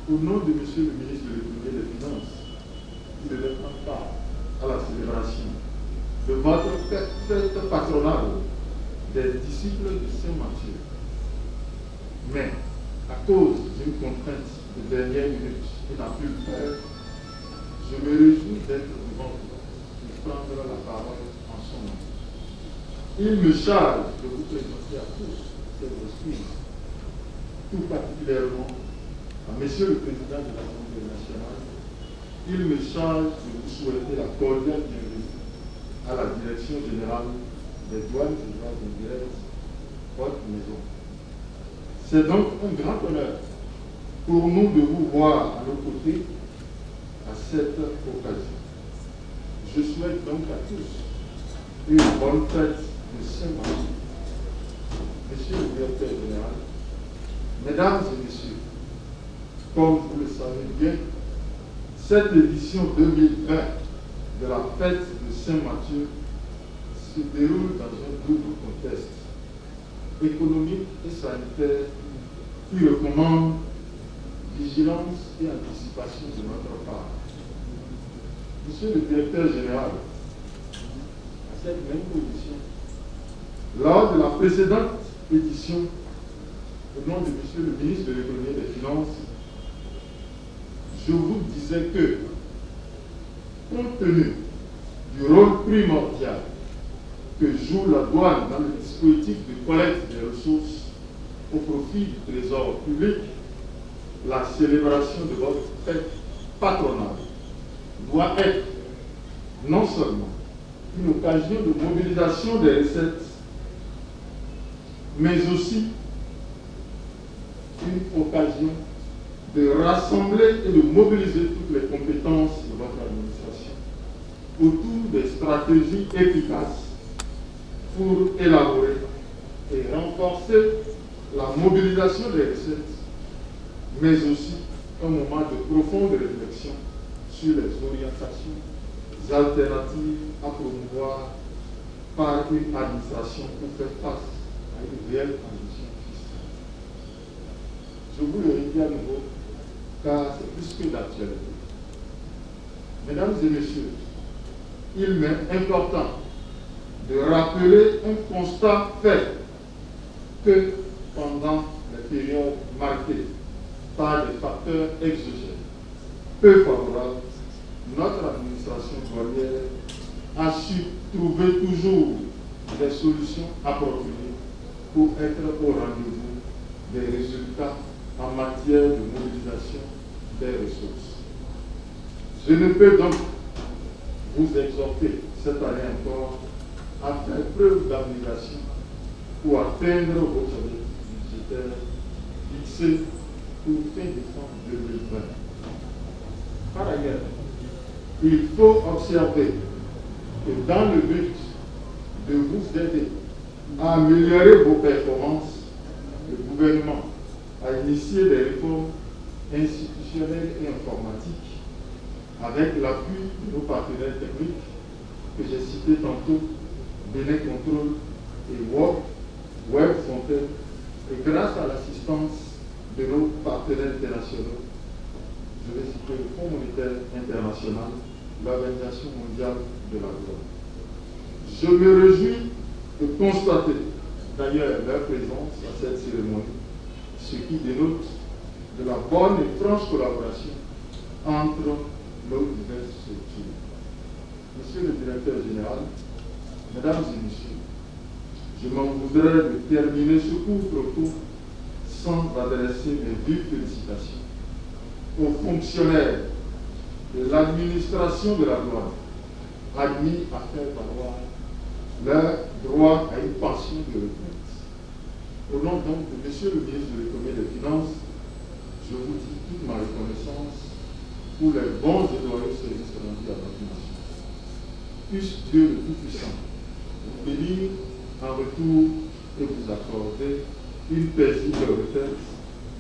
au nom de Monsieur le ministre de l'Économie et des Finances, qui devait prendre part à la célébration de votre fête patronale des disciples de Saint-Matthieu. Mais, à cause d'une contrainte de dernière minute, il n'a pu le faire. Je me réjouis d'être devant vous pour prendre la parole en son nom. Il me charge de vous présenter à tous cette excuses, tout particulièrement à Monsieur le Président de l'Assemblée nationale. Il me charge de vous souhaiter la cordiale bienvenue à la Direction générale des douanes et droits indirects, votre maison. C'est donc un grand honneur pour nous de vous voir à nos côtés à cette occasion. Je souhaite donc à tous une bonne fête de Saint-Matthieu. Monsieur le directeur général, mesdames et messieurs, comme vous le savez bien, cette édition 2020 de la fête de Saint-Matthieu se déroule dans un double contexte économique et sanitaire qui recommande vigilance et anticipation de notre part. Monsieur le directeur général, à cette même position, lors de la précédente édition, au nom de Monsieur le ministre de l'Économie et des Finances, je vous disais que, compte tenu du rôle primordial que joue la douane dans le dispositif de collecte des ressources au profit du trésor public, la célébration de votre fête patronale doit être non seulement une occasion de mobilisation des recettes, mais aussi une occasion de rassembler et de mobiliser toutes les compétences de votre administration autour des stratégies efficaces pour élaborer et renforcer la mobilisation des recettes, mais aussi un moment de profonde réflexion sur les orientations alternatives à promouvoir par une administration pour faire face à une réelle transition fiscale. Je vous le redis à nouveau, car c'est plus que d'actualité. Mesdames et messieurs, il m'est important de rappeler un constat fait que pendant les périodes marquées par des facteurs exogènes peu favorables, notre administration douanière a su trouver toujours des solutions appropriées pour être au rendez-vous des résultats en matière de mobilisation des ressources. Je ne peux donc vous exhorter cette année encore à faire preuve d'abnégation pour atteindre vos objectifs budgétaires fixés pour fin décembre 2020. Par ailleurs, il faut observer que dans le but de vous aider à améliorer vos performances, le gouvernement a initié des réformes institutionnelles et informatiques avec l'appui de nos partenaires techniques que j'ai cités tantôt, Bénin Control et Web Fontaine, et grâce à l'assistance de nos partenaires internationaux, je vais citer le Fonds monétaire international, l'Organisation mondiale de la douane. Je me réjouis de constater d'ailleurs leur présence à cette cérémonie, ce qui dénote de la bonne et franche collaboration entre nos diverses structures. Monsieur le directeur général, mesdames et messieurs, je m'en voudrais de terminer ce court propos sans adresser mes vives félicitations aux fonctionnaires de l'administration de la douane admis à faire valoir leur droit à une pension de retraite. Au nom donc de Monsieur le ministre de l'Économie et des Finances, je vous dis toute ma reconnaissance pour les bons et loyaux services rendus à notre nation. Puisse Dieu le Tout-Puissant vous bénir en retour et vous accorder une paisible retraite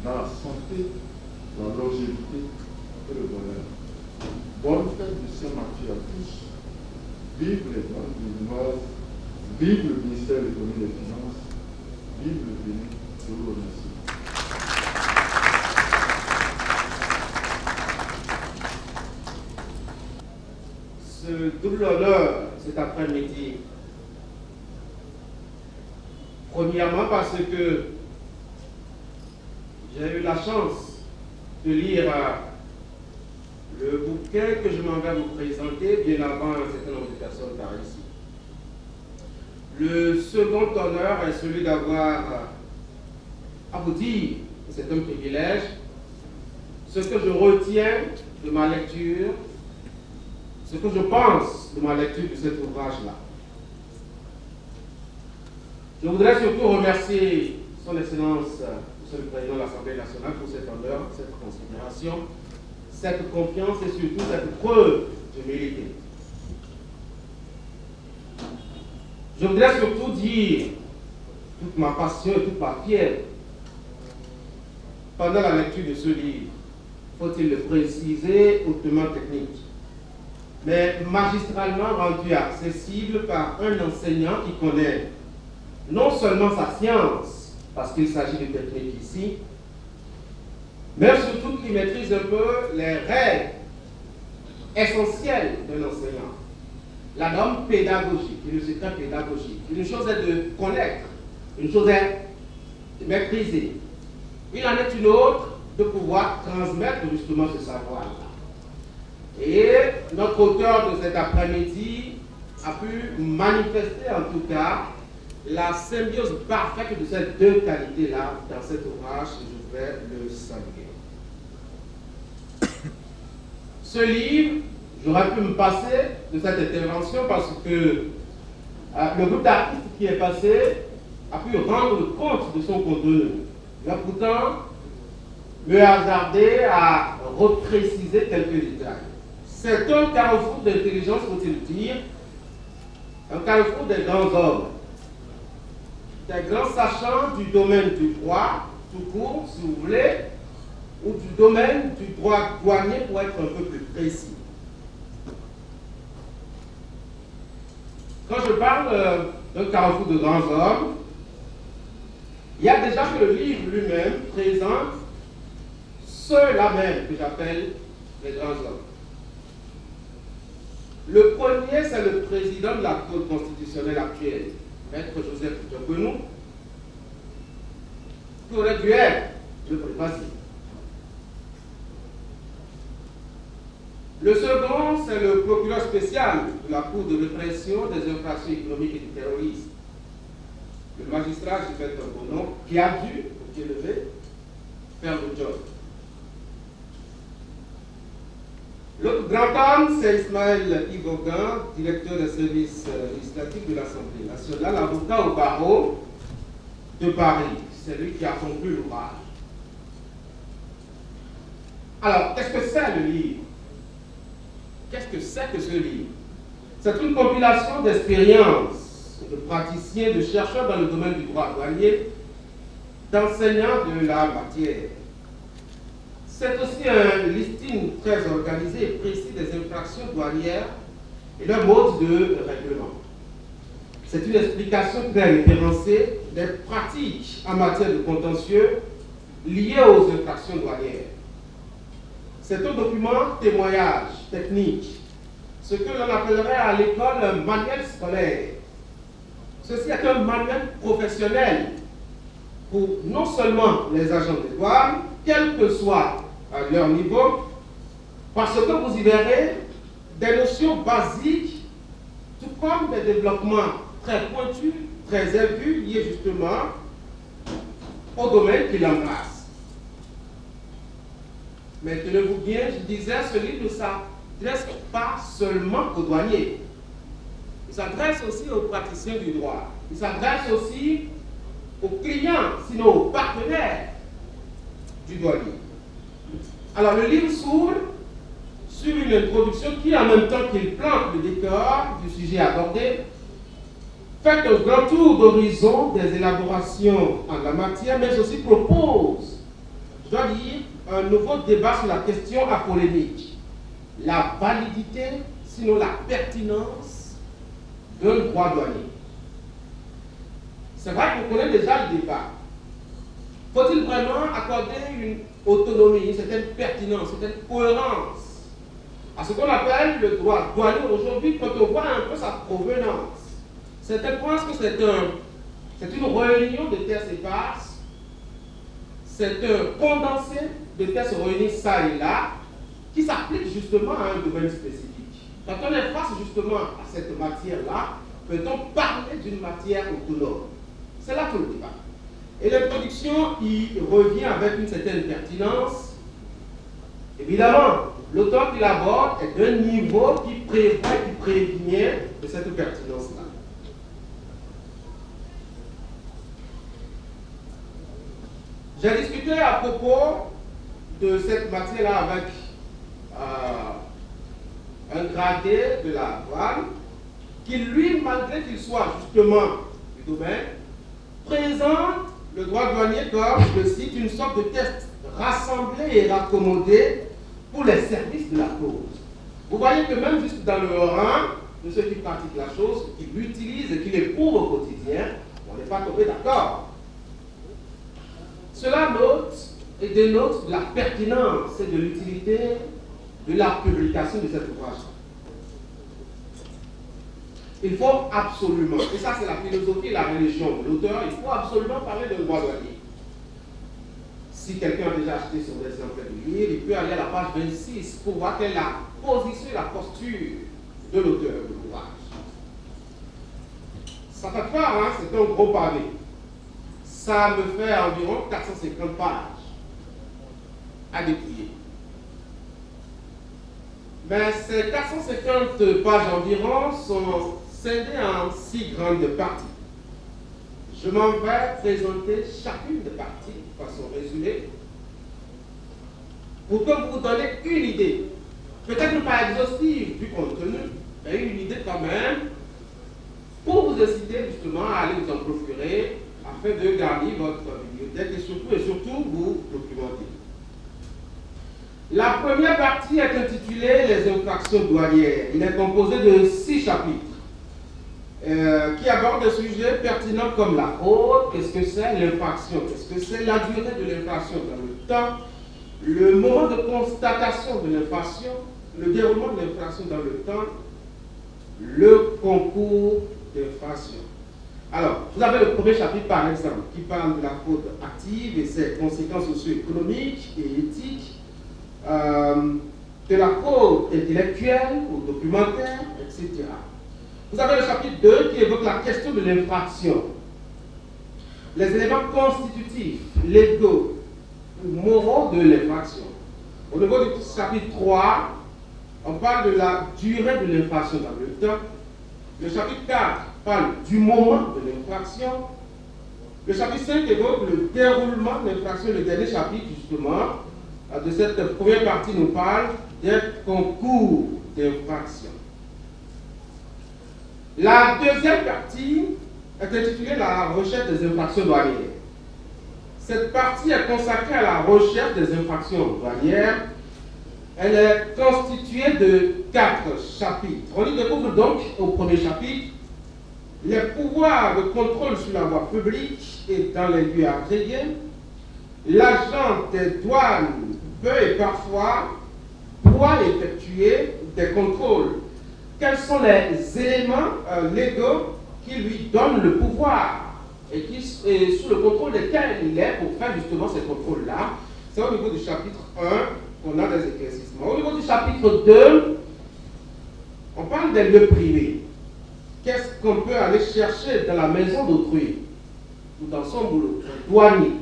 dans la santé, la longévité et le bonheur. Bonne fête de Saint-Matthieu à tous. Vive les douanes béninoises, vive le ministère de l'Économie et des Finances, vive le Bénin. Je vous remercie. le double honneur cet après-midi. Premièrement parce que j'ai eu la chance de lire le bouquin que je m'en vais vous présenter bien avant un certain nombre de personnes par ici. Le second honneur est celui d'avoir à vous dire, c'est un privilège, ce que je retiens de ma lecture, ce que je pense de ma lecture de cet ouvrage-là. Je voudrais surtout remercier Son Excellence, Monsieur le Président de l'Assemblée nationale, pour cet honneur, cette considération, cette confiance et surtout cette preuve d'humilité. Je voudrais surtout dire toute ma passion et toute ma fierté pendant la lecture de ce livre. Faut-il le préciser, hautement technique, mais magistralement rendu accessible par un enseignant qui connaît non seulement sa science, parce qu'il s'agit de technique ici, mais surtout qui maîtrise un peu les règles essentielles d'un enseignant. La norme pédagogique, le secret pédagogique. Une chose est de connaître, une chose est de maîtriser. Il en est une autre de pouvoir transmettre justement ce savoir-là. Et notre auteur de cet après-midi a pu manifester en tout cas la symbiose parfaite de ces deux qualités-là dans cet ouvrage, et je vais le saluer. Ce livre, j'aurais pu me passer de cette intervention parce que le groupe d'artistes qui est passé a pu rendre compte de son contenu. Il a pourtant me hasardé à repréciser quelques détails. C'est un carrefour d'intelligence, faut-il dire, un carrefour des grands hommes, des grands sachants du domaine du droit, tout court, si vous voulez, ou du domaine du droit douanier pour être un peu plus précis. Quand je parle d'un carrefour de grands hommes, il y a déjà que le livre lui-même présente ceux-là même que j'appelle les grands hommes. Le premier, c'est le président de la Cour constitutionnelle actuelle, Maître Joseph Djokonou, qui aurait dû être le président. Le second, c'est le procureur spécial de la Cour de répression des infractions économiques et du terrorisme, le magistrat Gilbert Bonon, qui a dû, au pied levé, faire le job. L'autre grand homme, c'est Ismaël Ivogan, directeur des services législatifs de l'Assemblée nationale, avocat au barreau de Paris. C'est lui qui a conclu l'ouvrage. Alors, qu'est-ce que c'est le livre? Qu'est-ce que c'est que ce livre? C'est une compilation d'expériences de praticiens, de chercheurs dans le domaine du droit douanier, d'enseignants de la matière. C'est aussi un listing très organisé et précis des infractions douanières et leur mode de règlement. C'est une explication très référencée des pratiques en matière de contentieux liées aux infractions douanières. C'est un document témoignage technique, ce que l'on appellerait à l'école un manuel scolaire. Ceci est un manuel professionnel pour non seulement les agents des douanes, quel que soit leur niveau, parce que vous y verrez des notions basiques, tout comme des développements très pointus, très aigus, liés justement au domaine qui l'embrasse. Mais tenez-vous bien, je disais, ce livre ne s'adresse pas seulement aux douaniers. Il s'adresse aussi aux praticiens du droit. Il s'adresse aussi aux clients, sinon aux partenaires du douanier. Alors le livre s'ouvre sur une introduction qui, en même temps qu'il plante le décor du sujet abordé, fait un grand tour d'horizon des élaborations en la matière, mais aussi propose, je dois dire, un nouveau débat sur la question à polémique. La validité, sinon la pertinence d'un droit douanier. C'est vrai qu'on connaît déjà le débat. Faut-il vraiment accorder une autonomie, une certaine pertinence, une certaine cohérence à ce qu'on appelle le droit douanier aujourd'hui quand on voit un peu sa provenance. Certains pensent que c'est une réunion de terres éparses, c'est un condensé de terres réunies ça et là, qui s'applique justement à un domaine spécifique. Quand on est face justement à cette matière-là, peut-on parler d'une matière autonome? C'est là tout le débat. Et l'introduction y revient avec une certaine pertinence. Évidemment, l'auteur qui l'aborde est d'un niveau qui prévoit, qui prévient de cette pertinence-là. J'ai discuté à propos de cette matière-là avec un gradé de la douane qui, lui, malgré qu'il soit justement du domaine, présente le droit douanier comme, je cite, une sorte de test rassemblé et raccommodé pour les services de la cause. Vous voyez que même juste dans le rang de ceux qui pratiquent la chose, qui l'utilisent et qui l'éprouvent au quotidien, on n'est pas tombé d'accord. Cela note et dénote de la pertinence et de l'utilité de la publication de cet ouvrage. Il faut absolument, et ça c'est la philosophie et la religion de l'auteur, il faut absolument parler de droit douanier. Si quelqu'un a déjà acheté son exemplaire du livre, il peut aller à la page 26 pour voir quelle est la position et la posture de l'auteur de l'ouvrage. Ça fait peur, hein, c'est un gros pavé. Ça me fait environ 450 pages à dépouiller. Mais ces 450 pages environ sont scindées en 6 grandes parties. Je m'en vais présenter chacune des parties de façon résumée pour que vous vous donnez une idée, peut-être pas exhaustive du contenu, mais une idée quand même, pour vous inciter justement à aller vous en procurer afin de garder votre bibliothèque et surtout vous documenter. La première partie est intitulée Les infractions douanières. Il est composé de 6 chapitres qui abordent des sujets pertinents comme la fraude, qu'est-ce que c'est l'infraction, qu'est-ce que c'est la durée de l'infraction dans le temps, le moment de constatation de l'infraction, le déroulement de l'infraction dans le temps, le concours d'infraction. Alors, vous avez le premier chapitre par exemple qui parle de la fraude active et ses conséquences socio-économiques et éthiques, de la fraude intellectuelle ou documentaire, etc. Vous avez le chapitre 2 qui évoque la question de l'infraction, les éléments constitutifs, légaux ou moraux de l'infraction. Au niveau du chapitre 3, on parle de la durée de l'infraction dans le temps. Le chapitre 4 parle du moment de l'infraction. Le chapitre 5 évoque le déroulement de l'infraction. Le dernier chapitre, justement, de cette première partie, nous parle des concours d'infraction. La deuxième partie est intitulée La recherche des infractions douanières. Cette partie est consacrée à la recherche des infractions douanières. Elle est constituée de 4 chapitres. On y découvre donc au premier chapitre les pouvoirs de contrôle sur la voie publique et dans les lieux agréés. L'agent des douanes peut et parfois doit effectuer des contrôles. Quels sont les éléments légaux qui lui donnent le pouvoir et sous le contrôle desquels il est pour faire justement ces contrôles-là? C'est au niveau du chapitre 1 qu'on a des éclaircissements. Au niveau du chapitre 2, on parle des lieux privés. Qu'est-ce qu'on peut aller chercher dans la maison d'autrui ou dans son boulot? Un douanier.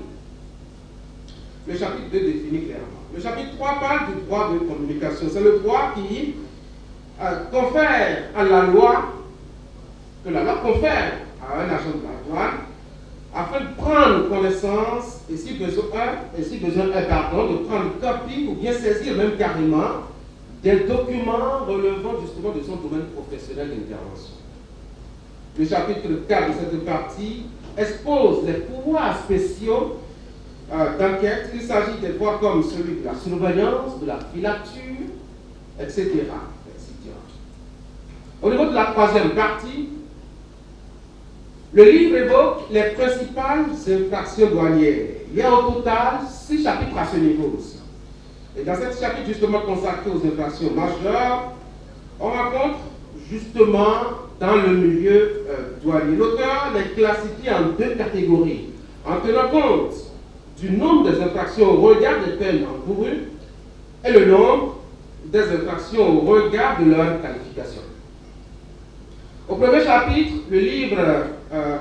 Le chapitre 2 définit clairement. Le chapitre 3 parle du droit de communication. C'est le droit qui confère à la loi, que la loi confère à un agent de la douane, afin de prendre connaissance, et si besoin est, de prendre une copie ou bien saisir même carrément des documents relevant justement de son domaine professionnel d'intervention. Le chapitre 4 de cette partie expose les pouvoirs spéciaux d'enquête. Il s'agit des droits comme celui de la surveillance, de la filature, etc. Au niveau de la troisième partie, le livre évoque les principales infractions douanières. Il y a au total 6 chapitres à ce niveau aussi. Et dans cet chapitre justement consacré aux infractions majeures, on rencontre justement dans le milieu douanier. L'auteur les classifie en deux catégories, en tenant compte du nombre des infractions au regard des peines encourues et le nombre des infractions au regard de leur qualification. Au premier chapitre, le livre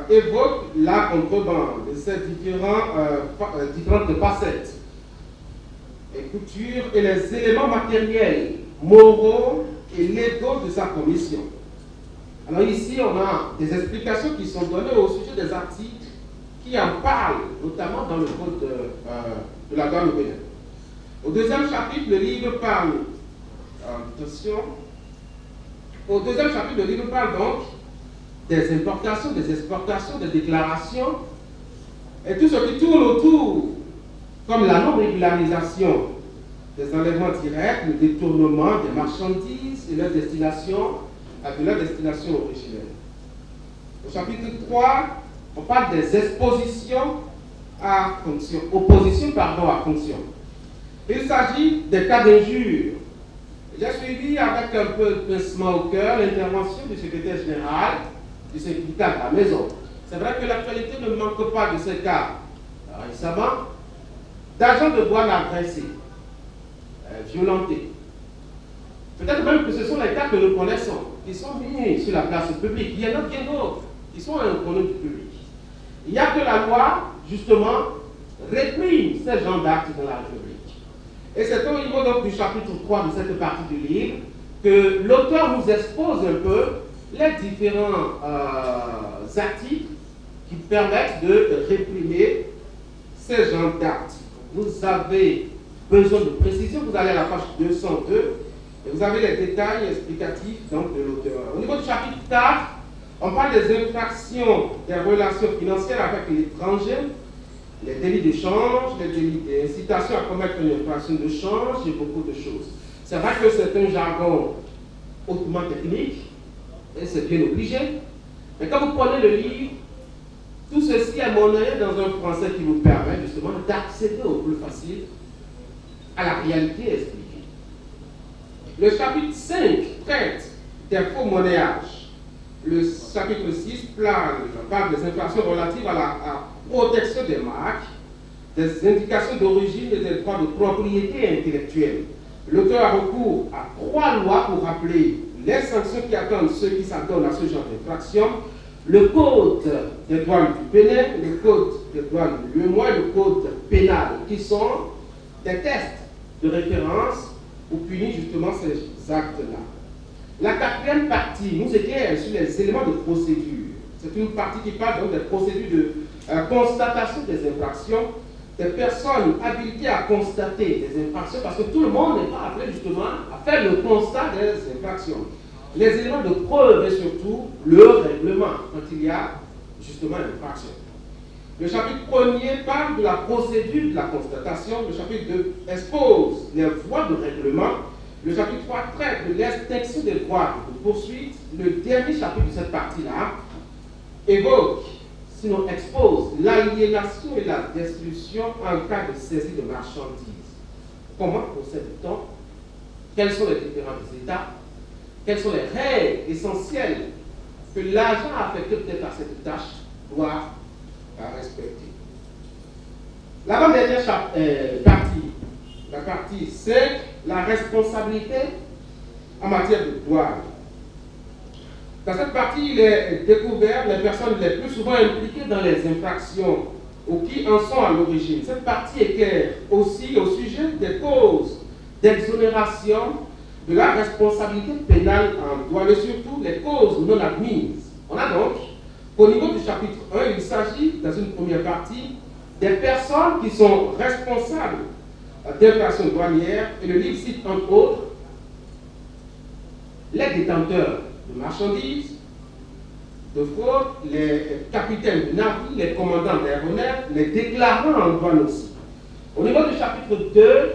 évoque la contrebande et ses différentes facettes et coutures et les éléments matériels, moraux et légaux de sa commission. Alors ici, on a des explications qui sont données au sujet des articles qui en parlent, notamment dans le code de la douane au Bénin. Au deuxième chapitre, le livre parle donc des importations, des exportations, des déclarations et tout ce qui tourne autour, comme la non-régularisation des enlèvements directs, le détournement des marchandises et leur destination originelle. Au chapitre 3, on parle des oppositions à fonction. Il s'agit des cas d'injure. J'ai suivi avec un peu de pincement au cœur l'intervention du secrétaire général du syndicat de la maison. C'est vrai que l'actualité ne manque pas de ces cas récemment d'agents de douane agressés, violentés. Peut-être même que ce sont les cas que nous connaissons, qui sont mis sur la place publique. Il y en a bien d'autres qui sont inconnus du public. Il n'y a que la loi, justement, réprime ces genres d'actes dans la République. Et c'est au niveau donc du chapitre 3 de cette partie du livre que l'auteur nous expose un peu les différents articles qui permettent de réprimer ces genres d'actes. Vous avez besoin de précision, vous allez à la page 202 et vous avez les détails explicatifs donc, de l'auteur. Au niveau du chapitre 4, on parle des infractions des relations financières avec l'étranger, les délits d'échange, les délits d'incitation à commettre une infraction de change et beaucoup de choses. C'est vrai que c'est un jargon hautement technique et c'est bien obligé, mais quand vous prenez le livre, tout ceci est monnayé dans un français qui vous permet justement d'accéder au plus facile à la réalité expliquée. Le chapitre 5 traite des faux monnayages. Le chapitre 6 parle des infractions relatives à la protection des marques, des indications d'origine et des droits de propriété intellectuelle. L'auteur a recours à 3 lois pour rappeler les sanctions qui attendent ceux qui s'adonnent à ce genre d'infraction: le code des douanes du Bénin, le code des douanes de l'UEMOA et le code pénal, qui sont des tests de référence pour punir justement ces actes-là. La 4e partie nous éclaire sur les éléments de procédure. C'est une partie qui parle donc des procédures de constatation des infractions, des personnes habilitées à constater des infractions, parce que tout le monde n'est pas appelé justement à faire le constat des infractions. Les éléments de preuve et surtout le règlement quand il y a justement une infraction. Le chapitre 1er parle de la procédure de la constatation. Le chapitre 2 expose les voies de règlement. Le chapitre 3 traite de l'extinction des droits de poursuite. Le dernier chapitre de cette partie-là évoque, sinon expose, l'aliénation et la destruction en cas de saisie de marchandises. Comment procède-t-on? Quels sont les différents états? Quelles sont les règles essentielles que l'agent affecté peut-être à cette tâche doit respecter? L'avant-dernière partie, la partie 5, la responsabilité en matière de douane. Dans cette partie, il est découvert les personnes les plus souvent impliquées dans les infractions ou qui en sont à l'origine. Cette partie éclaire aussi au sujet des causes d'exonération de la responsabilité pénale en douane et surtout les causes non admises. On a donc, au niveau du chapitre 1, il s'agit, dans une première partie, des personnes qui sont responsables d'infractions douanières, et le livre cite entre autres les détenteurs de marchandises, de fraude, les capitaines de navires, les commandants d'aéronefs, les déclarants en douane aussi. Au niveau du chapitre 2,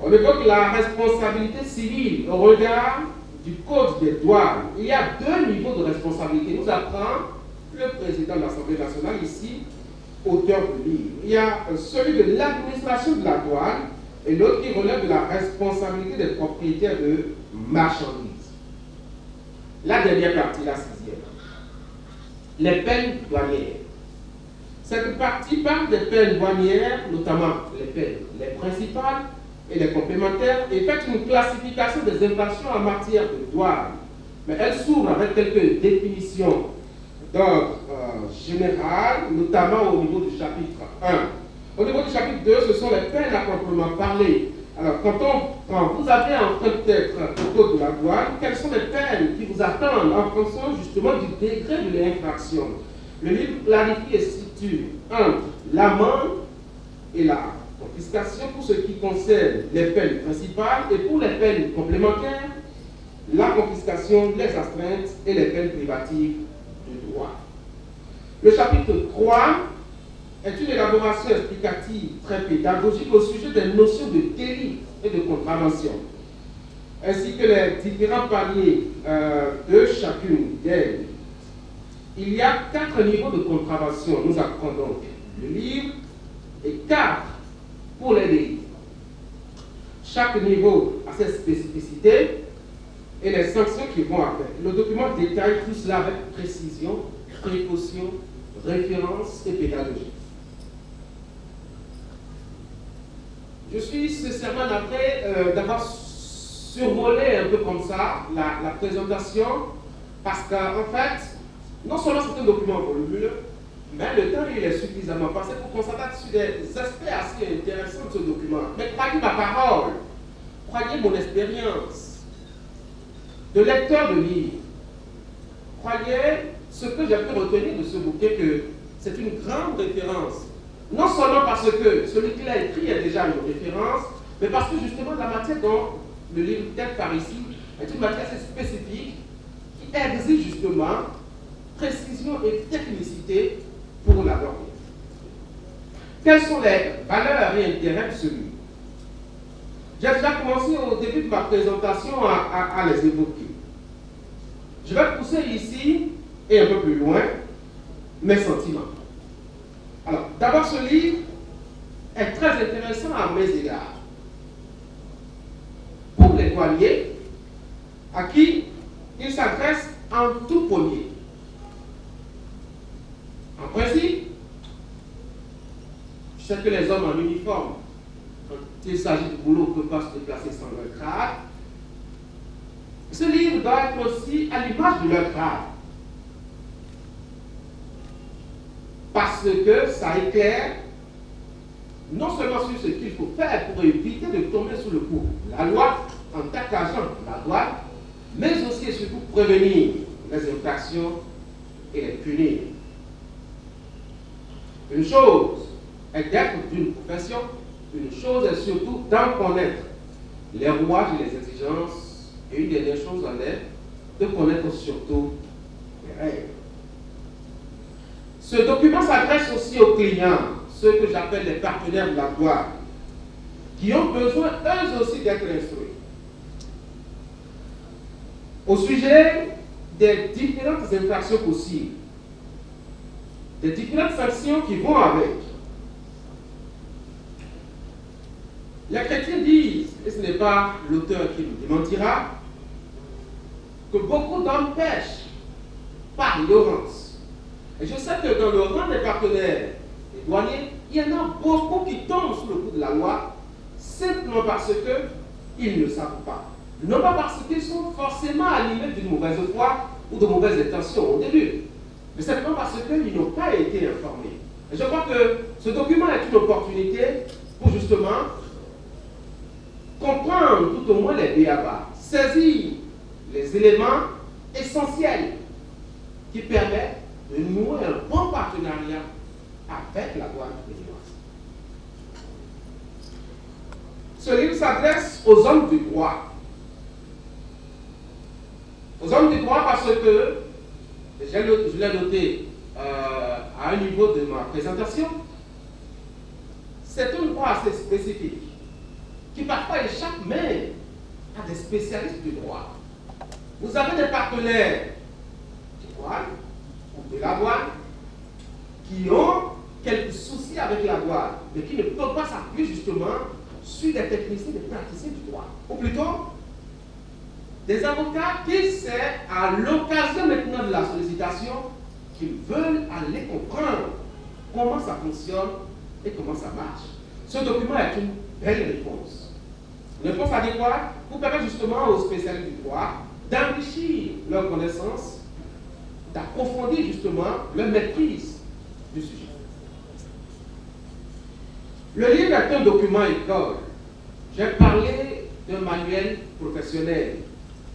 on évoque la responsabilité civile au regard du code des douanes. Il y a 2 niveaux de responsabilité. Nous apprend le président de l'Assemblée nationale ici, auteur du livre. Il y a celui de l'administration de la douane et l'autre qui relève de la responsabilité des propriétaires de marchandises. La dernière partie, la sixième. Les peines douanières. Cette partie parle des peines douanières, notamment les peines, les principales et les complémentaires, et fait une classification des infractions en matière de douane. Mais elle s'ouvre avec quelques définitions d'ordre général, notamment au niveau du chapitre 1. Au niveau du chapitre 2, ce sont les peines à proprement parler. Alors, quand vous avez en train d'être au code de la douane, quelles sont les peines qui vous attendent en fonction justement du degré de l'infraction? Le livre clarifie et situe entre l'amende et la confiscation pour ce qui concerne les peines principales, et pour les peines complémentaires, la confiscation, les astreintes et les peines privatives de droit. Le chapitre 3 est une élaboration explicative très pédagogique au sujet des notions de délit et de contravention, ainsi que les différents paliers de chacune d'elles. Il y a 4 niveaux de contravention, nous apprenons donc le livre, et 4 pour les délits. Chaque niveau a ses spécificités et les sanctions qui vont avec. Le document détaille tout cela avec précision, précaution, référence et pédagogie. Je suis sincèrement navré d'avoir survolé un peu comme ça la présentation, parce qu'en fait, non seulement c'est un document volumineux, mais le temps il est suffisamment passé pour qu'on s'attarde sur des aspects assez intéressants de ce document. Mais croyez ma parole, croyez mon expérience de lecteur de livres, croyez ce que j'ai pu retenir de ce bouquin, que c'est une grande référence. Non seulement parce que celui qui l'a écrit est déjà une référence, mais parce que justement la matière dont le livre traite par ici est une matière assez spécifique qui exige justement précision et technicité pour l'aborder. Quelles sont les valeurs et intérêts de ce livre? J'ai déjà commencé au début de ma présentation à les évoquer. Je vais pousser ici et un peu plus loin mes sentiments. Alors, d'abord, ce livre est très intéressant à mes égards. Pour les douaniers, à qui il s'adresse en tout premier. En principe, je sais que les hommes en uniforme, quand il s'agit du boulot, ne peuvent pas se déplacer sans leur grade. Ce livre doit être aussi à l'image de leur grade. Parce que ça éclaire non seulement sur ce qu'il faut faire pour éviter de tomber sous le coup de la loi en tant qu'agent de la douane, mais aussi et surtout prévenir les infractions et les punir. Une chose est d'être d'une profession, une chose est surtout d'en connaître les rouages et les exigences, et une dernière chose en est de connaître surtout les règles. Ce document s'adresse aussi aux clients, ceux que j'appelle les partenaires de la douane, qui ont besoin eux aussi d'être instruits au sujet des différentes infractions possibles, des différentes sanctions qui vont avec. Les chrétiens disent, et ce n'est pas l'auteur qui nous démentira, que beaucoup d'hommes pêchent par ignorance. Et je sais que dans le rang des partenaires des douaniers, il y en a beaucoup qui tombent sous le coup de la loi simplement parce qu'ils ne savent pas. Non pas parce qu'ils sont forcément animés d'une mauvaise foi ou de mauvaises intentions au début, mais simplement parce qu'ils n'ont pas été informés. Et je crois que ce document est une opportunité pour justement comprendre tout au moins les b.a.-ba, saisir les éléments essentiels qui permettent de nouer un bon partenariat avec la douane béninoise. Ce livre s'adresse aux hommes du droit. Aux hommes du droit parce que, je l'ai noté à un niveau de ma présentation, c'est un droit assez spécifique qui parfois échappe même à des spécialistes du droit. Vous avez des partenaires du droit ou de la douane qui ont quelques soucis avec la douane, mais qui ne peuvent pas s'appuyer justement sur des techniciens, des praticiens du droit. Ou plutôt, des avocats qui, c'est à l'occasion maintenant de la sollicitation, qu'ils veulent aller comprendre comment ça fonctionne et comment ça marche. Ce document est une belle réponse. Une réponse adéquate pour permettre justement aux spécialistes du droit d'enrichir leurs connaissances, d'approfondir justement leur maîtrise du sujet. Le livre est un document école. J'ai parlé d'un manuel professionnel.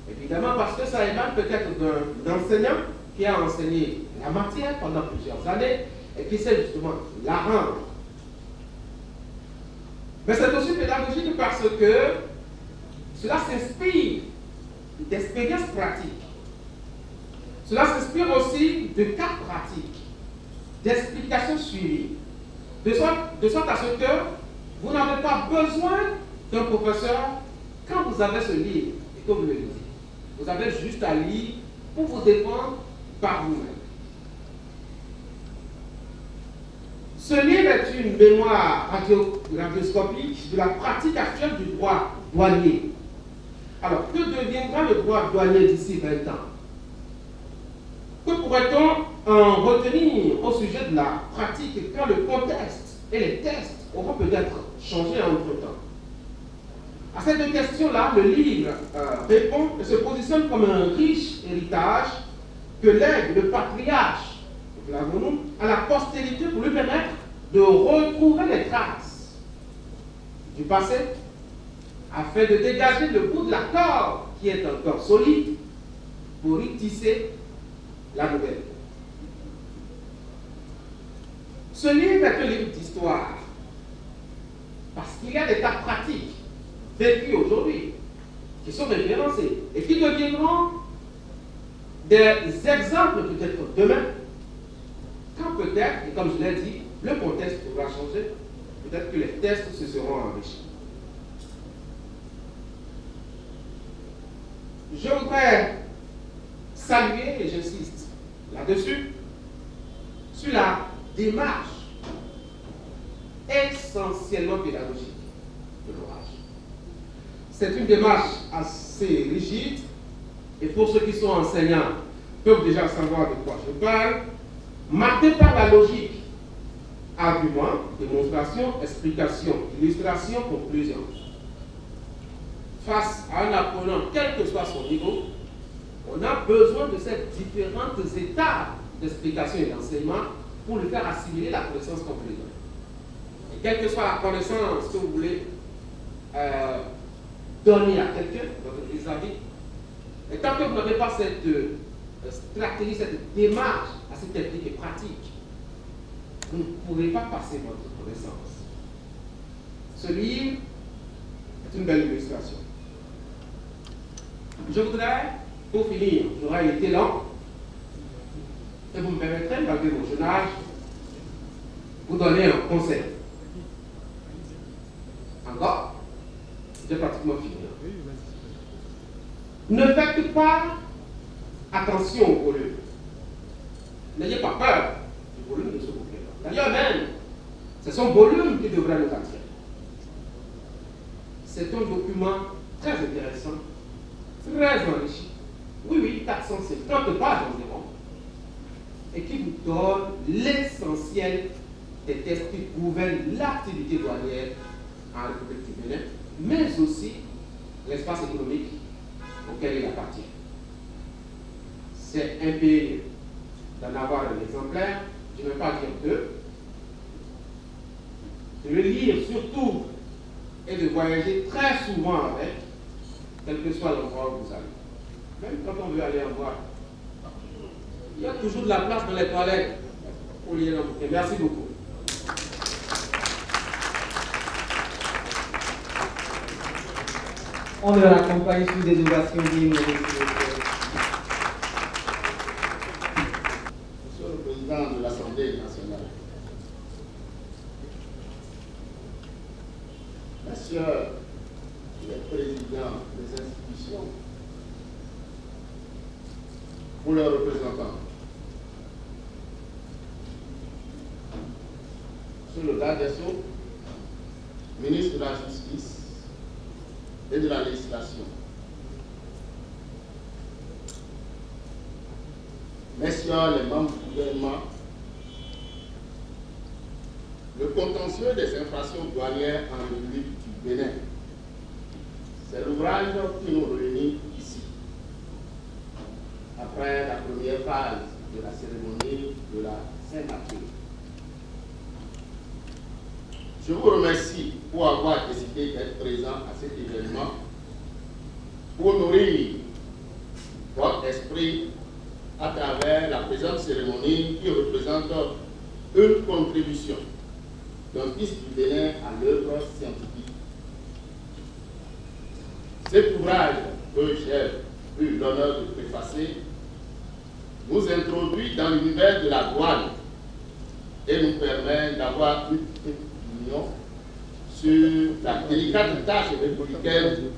Évidemment parce que ça émane peut-être d'un enseignant qui a enseigné la matière pendant plusieurs années et qui sait justement la rendre. Mais c'est aussi pédagogique parce que cela s'inspire d'expériences pratiques. Cela s'inspire aussi de cas pratiques, d'explications suivies, de sorte à ce que vous n'avez pas besoin d'un professeur quand vous avez ce livre et que vous le lisez. Vous avez juste à lire pour vous défendre par vous-même. Ce livre est une mémoire radioscopique de la pratique actuelle du droit douanier. Alors, que deviendra le droit douanier d'ici 20 ans? Que pourrait-on en retenir au sujet de la pratique quand le contexte et les tests auront peut-être changé entre-temps? À ces deux questions-là, le livre répond et se positionne comme un riche héritage que lègue le patriarche, à la postérité pour lui permettre de retrouver les traces du passé afin de dégager le bout de la corde qui est encore solide pour y tisser la nouvelle. Ce livre est un livre d'histoire parce qu'il y a des cas pratiques vécus aujourd'hui qui sont référencés et qui deviendront des exemples peut-être demain quand peut-être, et comme je l'ai dit, le contexte pourra changer, peut-être que les tests se seront enrichis. Je voudrais saluer, et j'insiste là-dessus, sur la démarche essentiellement pédagogique de l'orage. C'est une démarche assez rigide, et pour ceux qui sont enseignants peuvent déjà savoir de quoi je parle, marquée par la logique, argument, démonstration, explication, illustration, conclusion. Face à un apprenant, quel que soit son niveau, on a besoin de ces différentes étapes d'explication et d'enseignement pour lui faire assimiler la connaissance complète. Et quelle que soit la connaissance que vous voulez donner à quelqu'un, votre vis-à-vis, et tant que vous n'avez pas cette stratégie, cette démarche assez technique et pratique, vous ne pourrez pas passer votre connaissance. Ce livre est une belle illustration. Je voudrais, pour finir, j'aurais été lent, et vous me permettrez, malgré mon jeune âge, vous donner un conseil. Encore, j'ai pratiquement fini. Ne faites pas attention au volume. N'ayez pas peur du volume de ce bouquin. D'ailleurs même, c'est son volume qui devrait nous attirer. C'est un document très intéressant, très enrichi. Oui, 450 pages environ. Et qui vous donne l'essentiel des tests qui gouvernent l'activité douanière en République du Bénin, mais aussi l'espace économique auquel il appartient. C'est impérieux d'en avoir un exemplaire, je ne vais pas dire deux, de le lire surtout et de voyager très souvent avec, quel que soit l'endroit où vous allez. Même quand on veut aller en boîte, il y a toujours de la place dans les toilettes pour lire un bouquin. Merci beaucoup. On leur accompagne sous des ovations dignes. Monsieur le Président de l'Assemblée nationale, Messieurs les présidents des institutions, pour leurs représentants, Monsieur le garde des Sceaux, ministre de la Justice, d'infraction. Messieurs les membres du gouvernement, le contentieux des infractions douanières en République du Bénin, c'est l'ouvrage qui nous réunit ici. Après la première phase de la cérémonie de la Saint-Mathieu. Je vous remercie pour avoir décidé d'être présent à cet événement pour nourrir votre esprit à travers la présente cérémonie qui représente une contribution d'un fils du Bénin à l'œuvre scientifique. Cet ouvrage que j'ai eu l'honneur de préfacer nous introduit dans l'univers de la douane et nous permet d'avoir une petite opinion sur la délicate tâche républicaine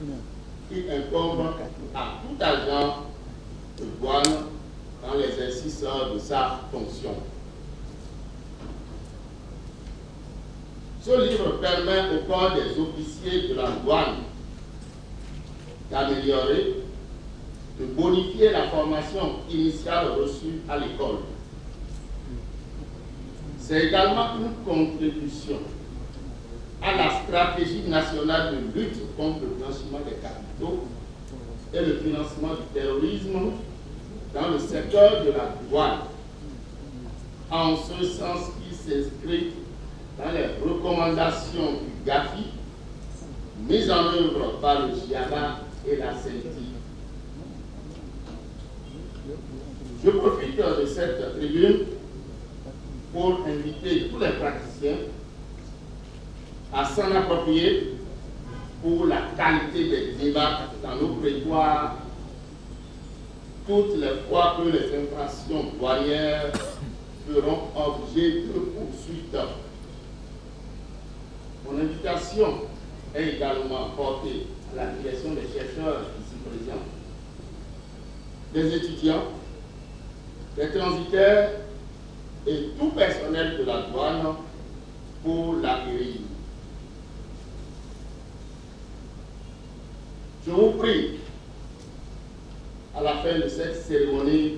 qui incombe à tout agent de douane dans l'exercice de sa fonction. Ce livre permet au corps des officiers de la douane d'améliorer, de bonifier la formation initiale reçue à l'école. C'est également une contribution à la stratégie nationale de lutte contre le blanchiment des capitaux et le financement du terrorisme dans le secteur de la douane, en ce sens qu'il s'inscrit dans les recommandations du GAFI mises en œuvre par le GIADA et la CENTI. Je profite de cette tribune pour inviter tous les praticiens à s'en approprier pour la qualité des débats dans nos prétoires toutes les fois que les infractions douanières feront objet de poursuites. Mon invitation est également portée à la direction des chercheurs ici présents, des étudiants, des transitaires et tout personnel de la douane pour l'accueillir. Je vous prie, à la fin de cette cérémonie,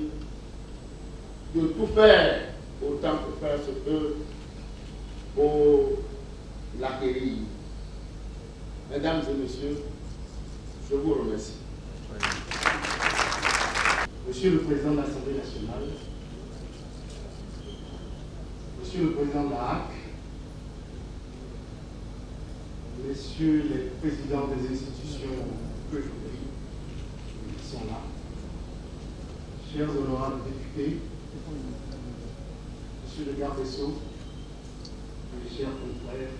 de tout faire autant que faire se peut pour l'acquérir. Mesdames et messieurs, je vous remercie. Monsieur le Président de l'Assemblée nationale, Monsieur le Président de la HAC, Messieurs les présidents des institutions que je prie, qui sont là, chers honorables députés, Monsieur le garde des Sceaux, mes chers confrères,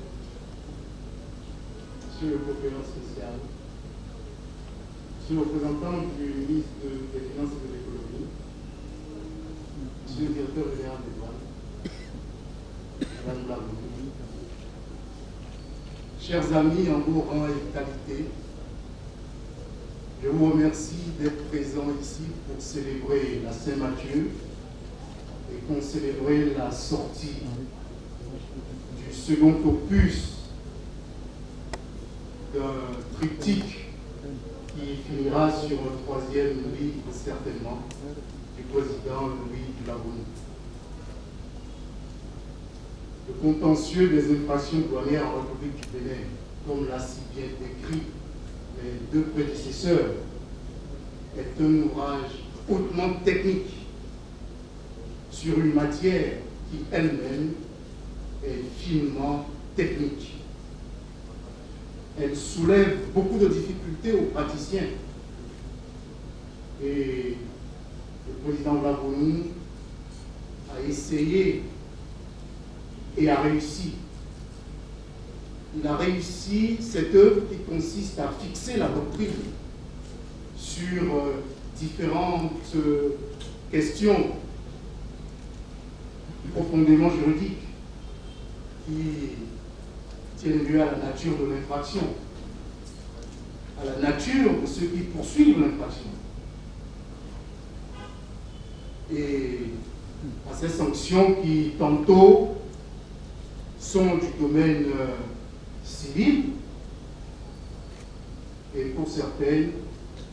Monsieur le procureur spécial, Monsieur le représentant du ministre des Finances et de l'Économie, Monsieur le directeur général des douanes, Madame Blavoni, chers amis en beau rang et qualité, je vous remercie d'être présents ici pour célébrer la Saint-Mathieu et pour célébrer la sortie du second opus d'un triptyque qui finira sur un troisième livre, certainement, du président Louis Blavoni. Le contentieux des infractions douanières en République du Bénin, comme l'a si bien décrit mes deux prédécesseurs, est un ouvrage hautement technique sur une matière qui elle-même est finement technique. Elle soulève beaucoup de difficultés aux praticiens. Et le président Blavoni a essayé et a réussi. Il a réussi cette œuvre qui consiste à fixer la doctrine sur différentes questions profondément juridiques qui tiennent lieu à la nature de l'infraction, à la nature de ceux qui poursuivent l'infraction et à ces sanctions qui tantôt sont du domaine civil et pour certaines,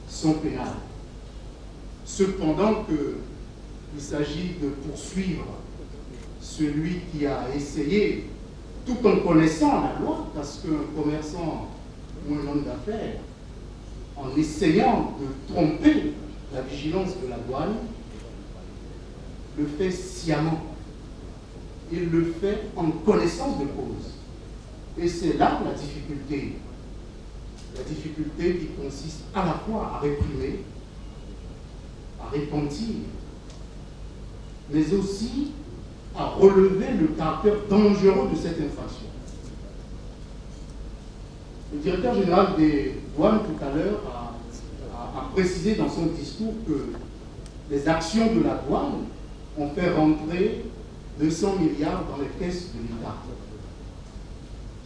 sont pénales. Cependant qu'il s'agit de poursuivre celui qui a essayé, tout en connaissant la loi, parce qu'un commerçant ou un homme d'affaires, en essayant de tromper la vigilance de la douane, le fait sciemment. Il le fait en connaissance de cause. Et c'est là la difficulté. La difficulté qui consiste à la fois à réprimer, à repentir, mais aussi à relever le caractère dangereux de cette infraction. Le directeur général des douanes tout à l'heure a précisé dans son discours que les actions de la douane ont fait rentrer 200 milliards dans les caisses de l'État.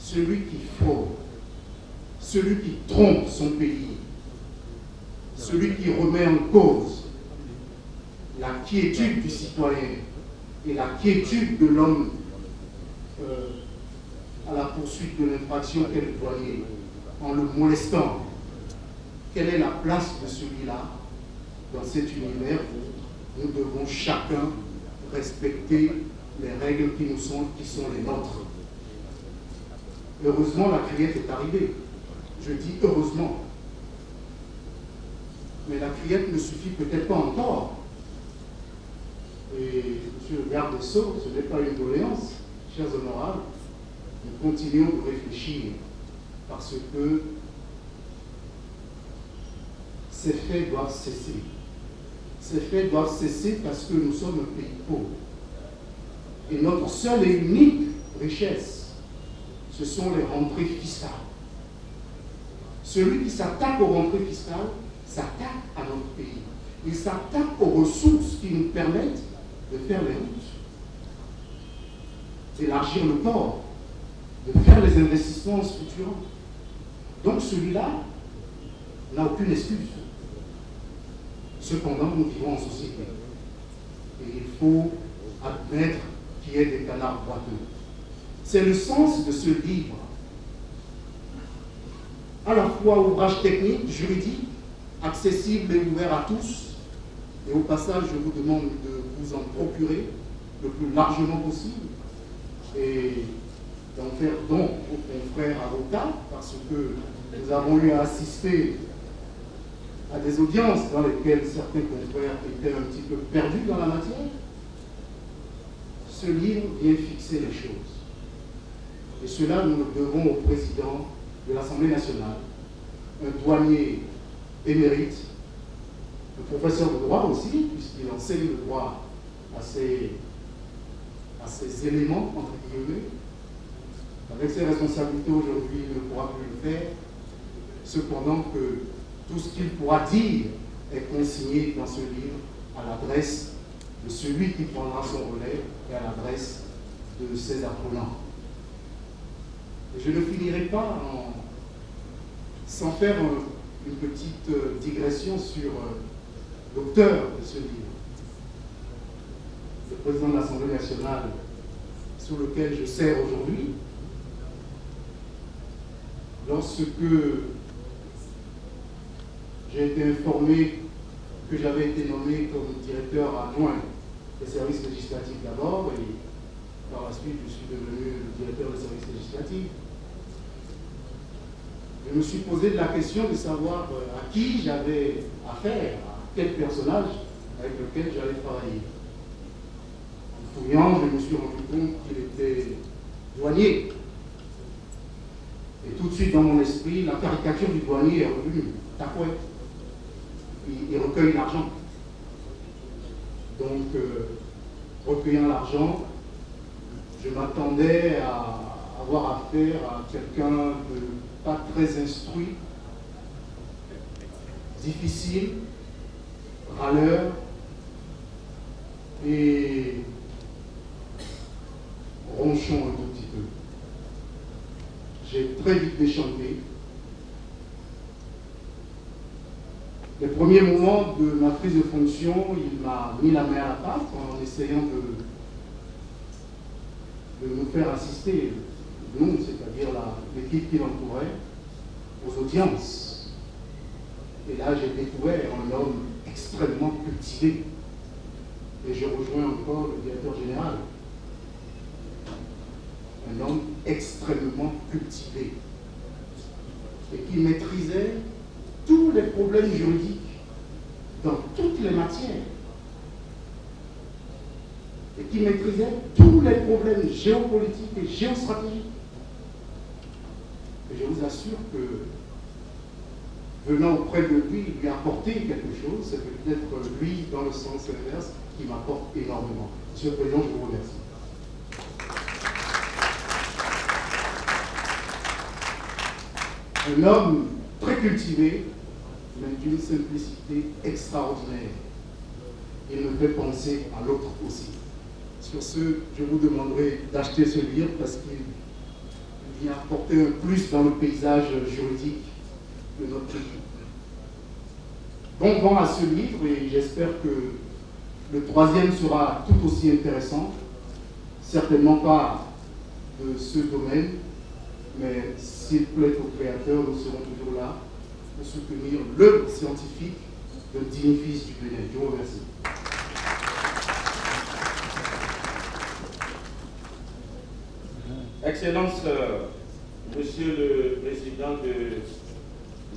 Celui qui fraude, celui qui trompe son pays, celui qui remet en cause la quiétude du citoyen et la quiétude de l'homme à la poursuite de l'infraction qu'est le douanier, en le molestant. Quelle est la place de celui-là dans cet univers où nous devons chacun respecter les règles qui sont les nôtres? Heureusement, la criette est arrivée. Je dis heureusement. Mais la criette ne suffit peut-être pas encore. Et monsieur le garde des Sceaux, ce n'est pas une doléance, chers honorables, nous continuons de réfléchir parce que ces faits doivent cesser. Ces faits doivent cesser parce que nous sommes un pays pauvre. Et notre seule et unique richesse, ce sont les rentrées fiscales. Celui qui s'attaque aux rentrées fiscales s'attaque à notre pays. Il s'attaque aux ressources qui nous permettent de faire les routes, d'élargir le port, de faire les investissements structurants. Donc celui-là n'a aucune excuse. Cependant, nous vivons en société. Et il faut admettre qu'il y ait des canards boiteux. C'est le sens de ce livre. À la fois ouvrage technique, juridique, accessible et ouvert à tous. Et au passage, je vous demande de vous en procurer le plus largement possible et d'en faire don aux confrères avocats, parce que nous avons eu à assister à des audiences dans lesquelles certains confrères étaient un petit peu perdus dans la matière. Ce livre vient fixer les choses. Et cela, nous le devons au président de l'Assemblée nationale, un douanier émérite, un professeur de droit aussi, puisqu'il enseigne le droit à ces éléments, entre guillemets. Avec ses responsabilités aujourd'hui, il ne pourra plus le faire. Cependant que tout ce qu'il pourra dire est consigné dans ce livre à l'adresse de celui qui prendra son relais et à l'adresse de ses apprenants. Et je ne finirai pas sans faire une petite digression sur l'auteur de ce livre, le président de l'Assemblée nationale, sous lequel je sers aujourd'hui. Lorsque j'ai été informé que j'avais été nommé comme directeur adjoint des services législatifs d'abord, et par la suite je suis devenu le directeur des services législatifs, je me suis posé la question de savoir à qui j'avais affaire, à quel personnage avec lequel j'allais travailler. En fouillant, je me suis rendu compte qu'il était douanier. Et tout de suite dans mon esprit, la caricature du douanier est revenue. Takoué. Il recueille l'argent. Donc, recueillant l'argent, je m'attendais à avoir affaire à quelqu'un de pas très instruit, difficile, râleur et ronchon un tout petit peu. J'ai très vite déchanté. Les premiers moments de ma prise de fonction, il m'a mis la main à la pâte en essayant de nous faire assister, nous, c'est-à-dire l'équipe qui l'entourait, aux audiences. Et là, j'ai découvert un homme extrêmement cultivé. Et je rejoins encore le directeur général. Un homme extrêmement cultivé. Et qui maîtrisait tous les problèmes juridiques dans toutes les matières. Et qui maîtrisait tous les problèmes géopolitiques et géostratégiques. Et je vous assure que venant auprès de lui apporter quelque chose, c'est peut-être lui, dans le sens inverse, qui m'apporte énormément. Monsieur le Président, je vous remercie. Un homme très cultivé, mais d'une simplicité extraordinaire. Il me fait penser à l'autre aussi. Sur ce, je vous demanderai d'acheter ce livre parce qu'il vient apporter un plus dans le paysage juridique de notre pays. Bon vent à ce livre et j'espère que le troisième sera tout aussi intéressant. Certainement pas de ce domaine, mais s'il plaît au créateur, nous serons toujours là pour soutenir l'œuvre scientifique de digne fils du Bénin. Je vous remercie. Excellence, Monsieur le Président de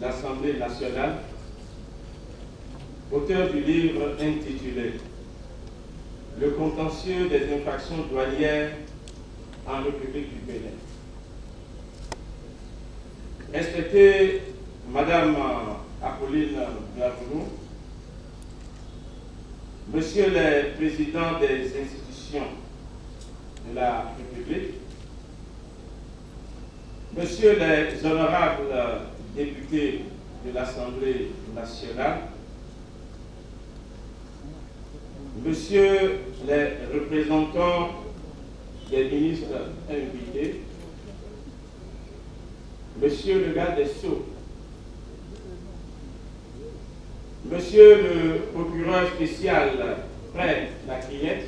l'Assemblée nationale, auteur du livre intitulé « Le contentieux des infractions douanières en République du Bénin ». Respectée Madame Apolline Blaboulou, Monsieur le Président des institutions de la République, Monsieur les honorables députés de l'Assemblée nationale, Monsieur les représentants des ministres invités, Monsieur le garde des Sceaux, Monsieur le procureur spécial près la Criette,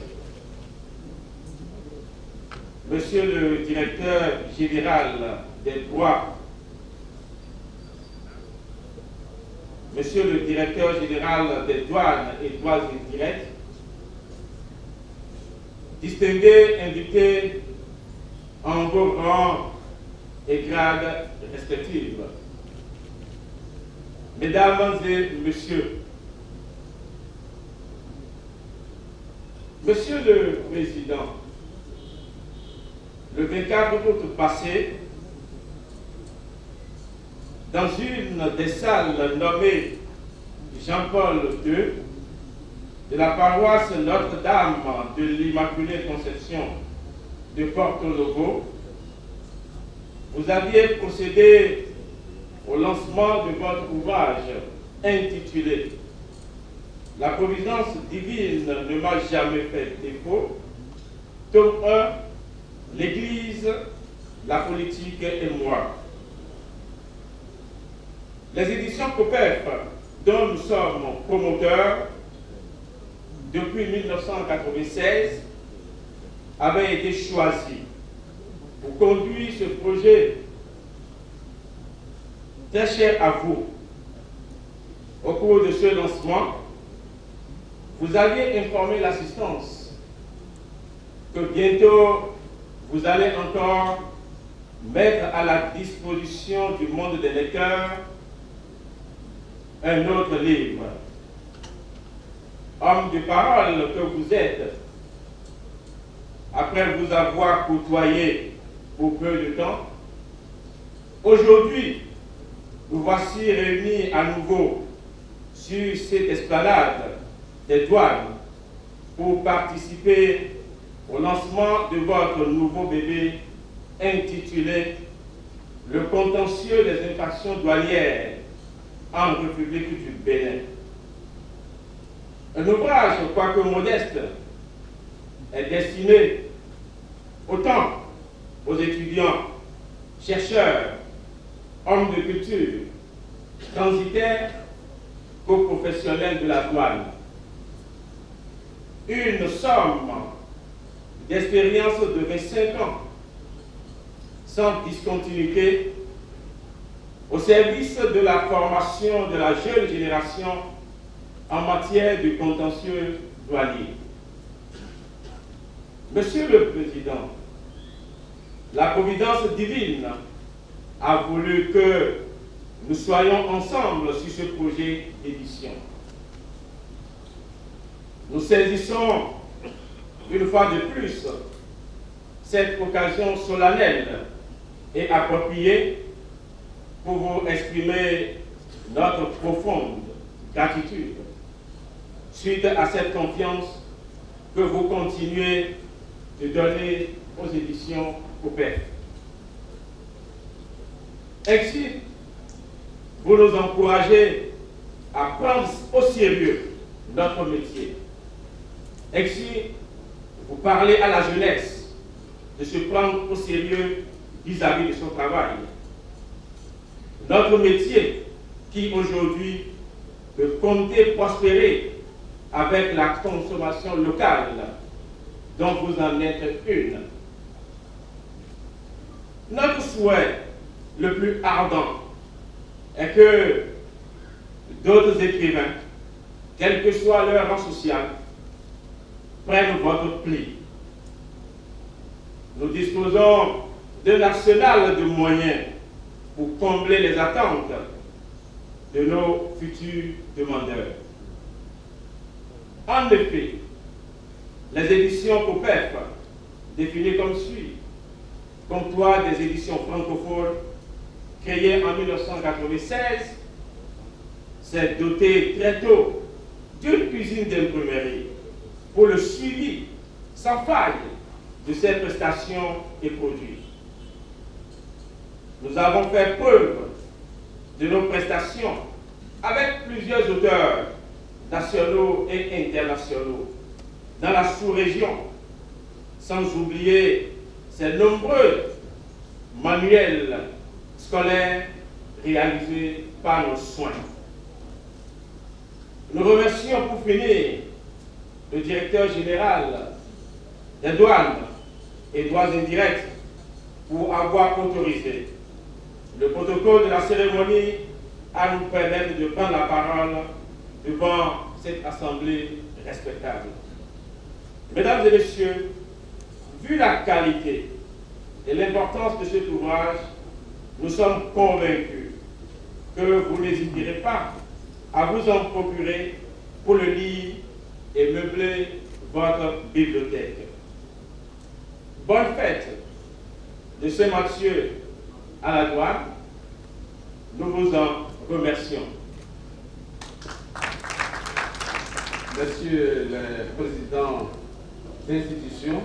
Monsieur le directeur général des droits, Monsieur le directeur général des douanes et droits indirects, distingués invités en vos rangs et grades respectifs, Mesdames et Messieurs, Monsieur le Président, le 24 août passé, dans une des salles nommées Jean-Paul II de la paroisse Notre-Dame de l'Immaculée Conception de Porto Novo, vous aviez procédé au lancement de votre ouvrage intitulé « La providence divine ne m'a jamais fait défaut », tome 1, l'Église, la politique et moi. Les éditions COPEF, dont nous sommes promoteurs depuis 1996, avaient été choisies pour conduire ce projet très cher à vous. Au cours de ce lancement, vous aviez informé l'assistance que bientôt vous allez encore mettre à la disposition du monde des lecteurs un autre livre. Homme de parole que vous êtes, après vous avoir côtoyé pour peu de temps, aujourd'hui, nous voici réunis à nouveau sur cette esplanade des douanes pour participer au lancement de votre nouveau bébé intitulé « Le contentieux des infractions douanières en République du Bénin ». Un ouvrage, quoique modeste, est destiné autant aux étudiants, chercheurs, hommes de culture, transitaires qu'aux professionnels de la douane. Une somme d'expérience de 25 ans, sans discontinuité, au service de la formation de la jeune génération en matière de contentieux douanier. Monsieur le Président, la providence divine a voulu que nous soyons ensemble sur ce projet d'édition. Nous saisissons une fois de plus cette occasion solennelle et appropriée pour vous exprimer notre profonde gratitude suite à cette confiance que vous continuez de donner aux éditions COPEF. Ainsi, vous nous encouragez à prendre au sérieux notre métier. Ainsi, vous parlez à la jeunesse de se prendre au sérieux vis-à-vis de son travail. Notre métier qui aujourd'hui peut compter prospérer avec la consommation locale dont vous en êtes une. Notre souhait le plus ardent est que d'autres écrivains, quel que soit leur rang social, prennent votre pli. Nous disposons d'un arsenal de moyens pour combler les attentes de nos futurs demandeurs. En effet, les éditions COPEF, définies comme suit: Comptoir des éditions francophones, créé en 1996, s'est doté très tôt d'une cuisine d'imprimerie pour le suivi sans faille de ses prestations et produits. Nous avons fait preuve de nos prestations avec plusieurs auteurs nationaux et internationaux dans la sous-région, sans oublier ces nombreux manuels scolaires réalisés par nos soins. Nous remercions pour finir le directeur général des douanes et droits indirects pour avoir autorisé le protocole de la cérémonie à nous permettre de prendre la parole devant cette assemblée respectable. Mesdames et messieurs, vu la qualité et l'importance de cet ouvrage, nous sommes convaincus que vous n'hésiterez pas à vous en procurer pour le lire et meubler votre bibliothèque. Bonne fête de Saint-Mathieu à la douane. Nous vous en remercions. Messieurs les présidents d'institutions,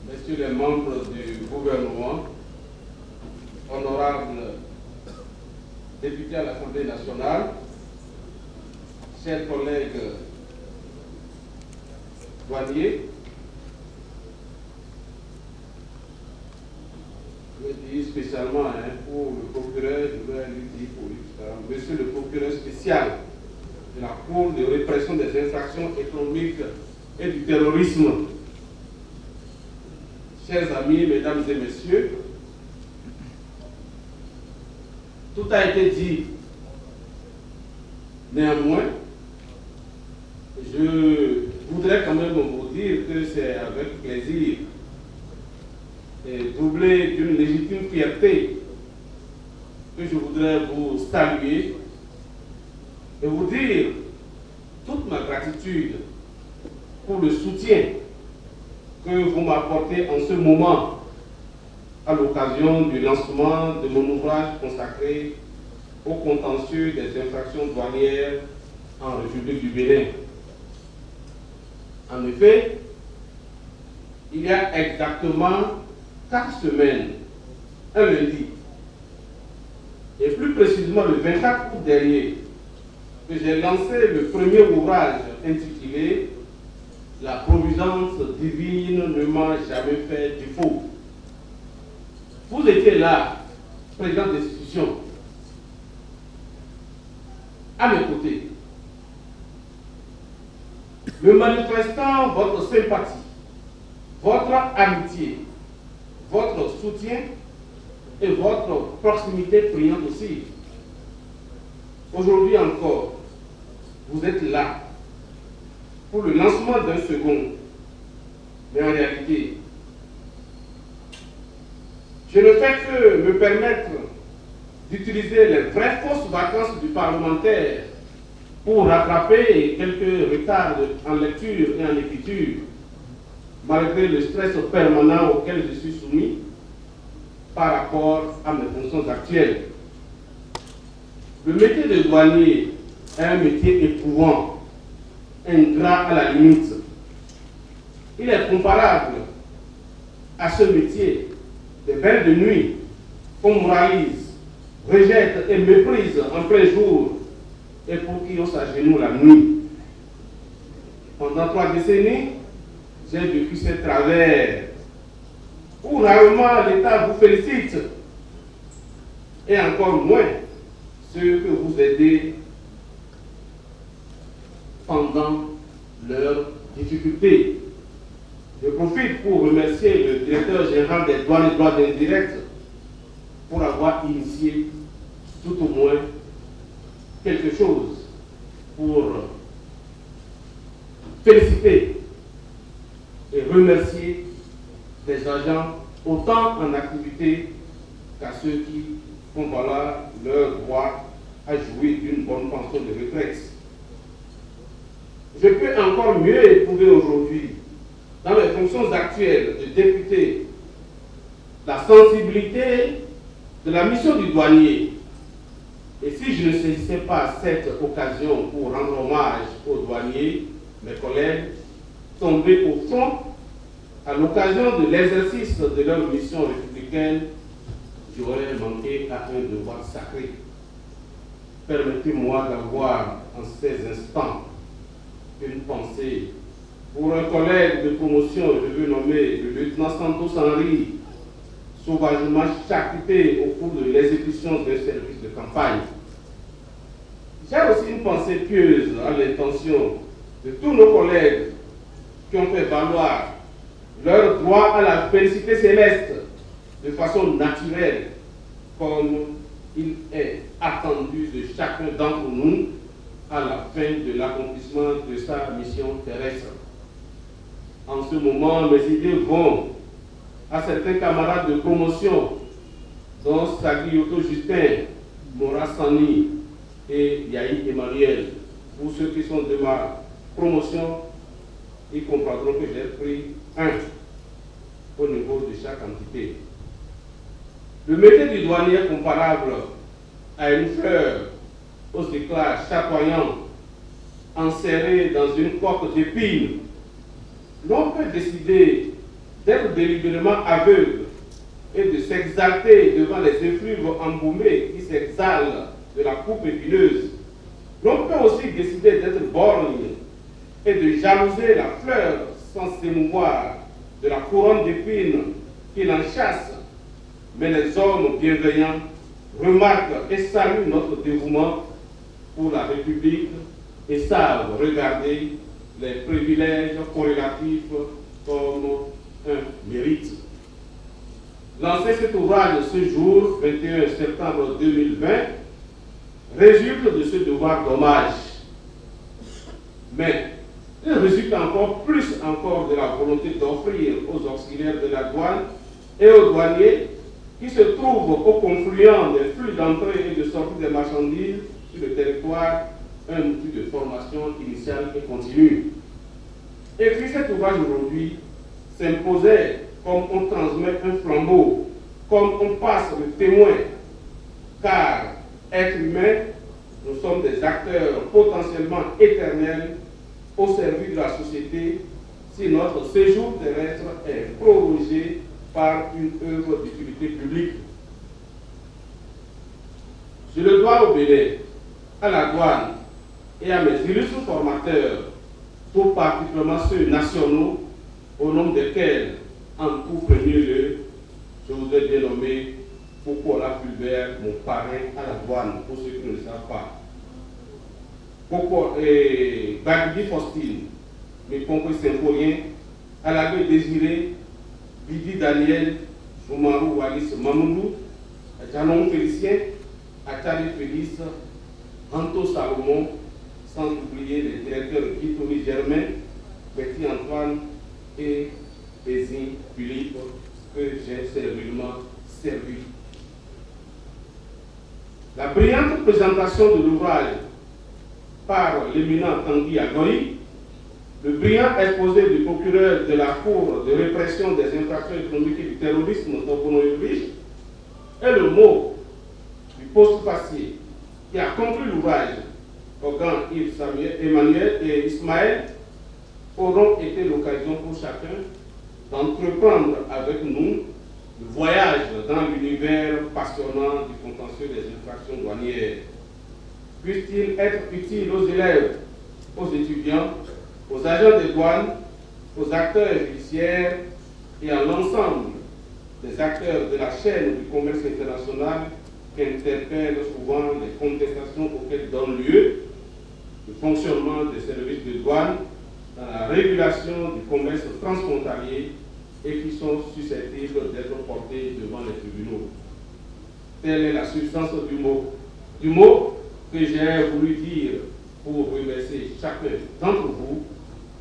messieurs les membres du gouvernement, honorables députés à l'Assemblée nationale, chers collègues douaniers, je dis spécialement pour le procureur, je vais lui dire pour lui, monsieur le procureur spécial de la Cour de répression des infractions économiques et du terrorisme. Chers amis, mesdames et messieurs, tout a été dit. Néanmoins, je voudrais quand même vous dire que c'est avec plaisir et doublé d'une légitime fierté que je voudrais vous saluer et vous dire toute ma gratitude pour le soutien que vous m'apportez en ce moment à l'occasion du lancement de mon ouvrage consacré au contentieux des infractions douanières en République du Bénin. En effet, il y a exactement 4 semaines, un lundi, et plus précisément le 24 août dernier, que j'ai lancé le premier ouvrage intitulé « La providence divine ne m'a jamais fait défaut ». Vous étiez là, président d'institution, à mes côtés, me manifestant votre sympathie, votre amitié, votre soutien et votre proximité priante aussi. Aujourd'hui encore, vous êtes là pour le lancement d'un second. Mais en réalité, je ne fais que me permettre d'utiliser les vraies fausses vacances du parlementaire pour rattraper quelques retards en lecture et en écriture, malgré le stress permanent auquel je suis soumis par rapport à mes fonctions actuelles. Le métier de douanier est un métier éprouvant, ingrat à la limite. Il est comparable à ce métier des belles de nuit qu'on moralise, rejette et méprise en plein jour et pour qui on s'agenouille la nuit. Pendant 3 décennies, j'ai vécu ces travers où rarement l'État vous félicite et encore moins ceux que vous aidez pendant leurs difficultés. Je profite pour remercier le directeur général des douanes et droits indirects pour avoir initié tout au moins quelque chose pour féliciter et remercier les agents autant en activité qu'à ceux qui font valoir leur droit à jouir d'une bonne pension de retraite. Je peux encore mieux éprouver aujourd'hui, dans mes fonctions actuelles de député, la sensibilité de la mission du douanier. Et si je ne saisissais pas cette occasion pour rendre hommage aux douaniers, mes collègues, tombés au fond à l'occasion de l'exercice de leur mission républicaine, j'aurais manqué à un devoir sacré. Permettez-moi d'avoir en ces instants une pensée pour un collègue de promotion, je veux nommer le lieutenant Santos Henry, sauvagement charcuté au cours de l'exécution d'un service de campagne. J'ai aussi une pensée pieuse à l'intention de tous nos collègues qui ont fait valoir leur droit à la félicité céleste de façon naturelle, comme il est attendu de chacun d'entre nous à la fin de l'accomplissement de sa mission terrestre. En ce moment, mes idées vont à certains camarades de promotion, dont Saglioto Justin, Mora Sani et Yahi Emmanuel. Pour ceux qui sont de ma promotion, ils comprendront que j'ai pris un au niveau de chaque entité. Le métier du douanier est comparable à une fleur aux éclats chatoyants enserrée dans une coque d'épines. L'on peut décider d'être délibérément aveugle et de s'exalter devant les effluves embaumés qui s'exhalent de la coupe épineuse. L'on peut aussi décider d'être borgne et de jalouser la fleur sans s'émouvoir de la couronne d'épines qui l'enchasse. Mais les hommes bienveillants remarquent et saluent notre dévouement pour la République et savent regarder les privilèges corrélatifs comme un mérite. Lancer cet ouvrage ce jour, 21 septembre 2020, résulte de ce devoir d'hommage. Mais il résulte encore plus de la volonté d'offrir aux auxiliaires de la douane et aux douaniers qui se trouvent au confluent des flux d'entrée et de sortie des marchandises sur le territoire un outil de formation initiale et continue. Écrire cet ouvrage aujourd'hui s'imposait comme on transmet un flambeau, comme on passe le témoin, car être humain, nous sommes des acteurs potentiellement éternels au service de la société si notre séjour terrestre est prorogé par une œuvre d'utilité publique. Je le dois au Bénin, à la douane et à mes illustres formateurs, tout particulièrement ceux nationaux, au nom desquels, en tout premier lieu, je voudrais bien nommer Pokola Fulbert, mon parrain à la douane, pour ceux qui ne le savent pas. Bagdi Faustine, mes concours symphoniens, à l'abbé Désiré, Bidi Daniel, Joumarou Wallis Mamoudou, Janon Félicien, Atali Félix, Anto Salomon, sans oublier les directeurs Guy Germain, Betty Antoine et Bézine Philippe, que j'ai sérieusement servi. La brillante présentation de l'ouvrage par l'éminent Tanguy Agoy, le brillant exposé du procureur de la Cour de répression des infractions économiques et du terrorisme, Tobono Yurich, et le mot du post-facier qui a conclu l'ouvrage, Ogan, Yves, Samuel, Emmanuel et Ismaël, auront été l'occasion pour chacun d'entreprendre avec nous le voyage dans l'univers passionnant du contentieux des infractions douanières. Puisse-t-il être utile aux élèves, aux étudiants, aux agents des douanes, aux acteurs judiciaires et à l'ensemble des acteurs de la chaîne du commerce international qui interpellent souvent les contestations auxquelles donne lieu le fonctionnement des services de douane dans la régulation du commerce transfrontalier et qui sont susceptibles d'être portés devant les tribunaux. Telle est la substance du mot que j'ai voulu dire pour remercier chacun d'entre vous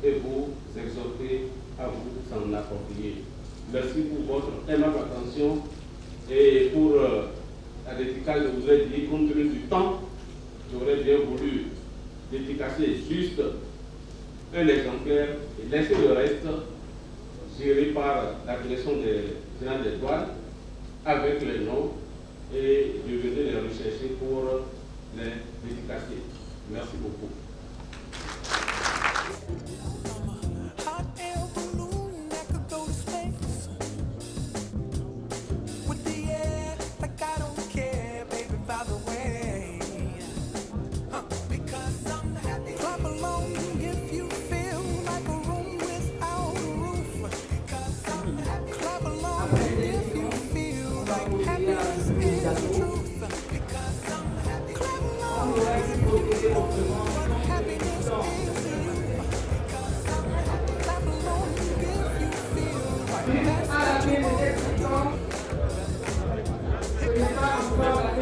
et vous exhorter à vous s'en approprier. Merci pour votre aimable attention et pour la dédicace, je voudrais dire, compte tenu du temps, j'aurais bien voulu dédicacer juste un exemplaire et laisser le reste géré par la direction générale des douanes avec les noms et je vais les rechercher pour les dédicacer. Merci beaucoup.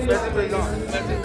Merci, Président. Merci.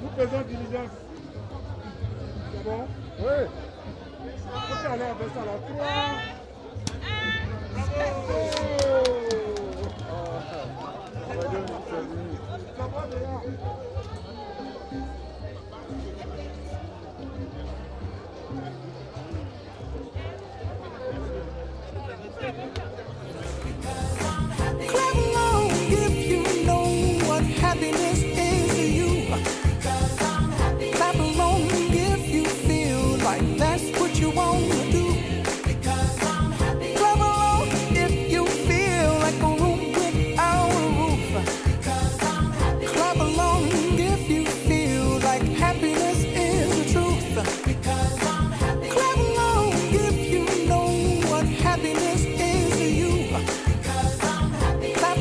Nous faisons diligence. C'est bon? Oui. Ok, alors, on fait ça là. 3. Bravo.